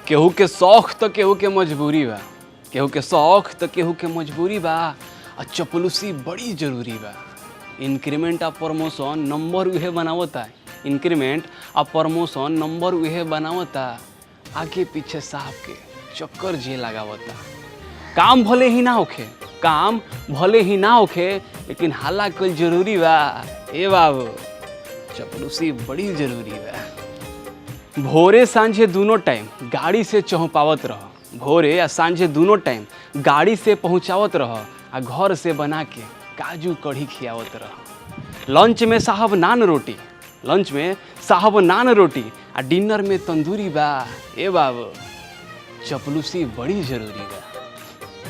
केहू के शौक तो केहू के मजबूरी बा, केहू के शौक तो केहू के मजबूरी बा। और चपलूसी बड़ी जरूरी बा। इंक्रीमेंट आ प्रमोशन नंबर उहे बनावता, इंक्रीमेंट आ प्रमोशन नंबर उहे बनावता। आगे पीछे साहब के चक्कर जे लगावता। काम भले ही ना होखे, काम भले ही ना होखे, लेकिन हल्ला कल जरूरी बा। ए बाबू, चपलूसी बड़ी जरूरी बा। भोरे सांझे दोनों टाइम गाड़ी से चौपावत रह, भोरे आ सांझे दोनों टाइम गाड़ी से पहुँचावत रह, आ घर से बना के काजू कढ़ी खियावत रह। लंच में साहब नान रोटी, लंच में साहब नान रोटी, आ डिनर में तंदूरी बा। ए बाबू, चपलूसी बड़ी जरूरी बा।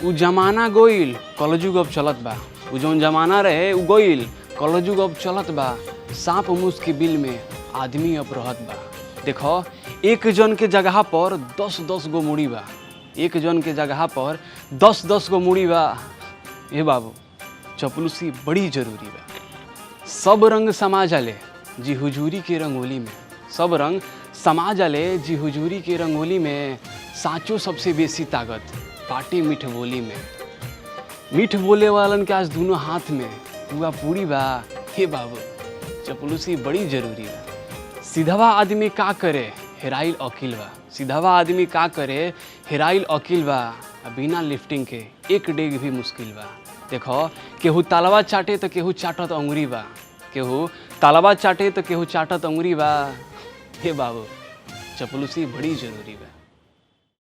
उ जमाना गोइल, कलजुग अब चलत बा। उ जौन जमाना रहे उ गोइल, कलजुग अब चलत बा। सांप मूस के बिल में आदमी अब रहत बा। देखो, एक जन के जगह पर 10-10 गो मुड़ी बा। एक जन के जगह पर 10-10 गो मुड़ी बा। ए बाबू, चपलूसी बड़ी जरूरी बा। सब रंग समा जाले जी हुजूरी के रंगोली में, सब रंग समा जाले जी हुजूरी के रंगोली में। साचो सबसे बेसी ताकत पाटी मीठ बोली में। मीठ बोले वालन के आज दोनों हाथ में पुआ पूरी बा। हे बाबू, चपलूसी बड़ी जरूरी बा। सीधवा आदमी का करे हेराइल अकिल बा, सीधवा आदमी का करे हेराइल अकिल बा। बिना लिफ्टिंग के एक डेग भी मुश्किल बा। देखो, केहू तालवा चाटे तो केहू चाटत अंगुरी बा, केहू तालवा चाटे तो केहू चाटत अंगुरी बा। हे बाबू, चपलूसी बड़ी जरूरी बा।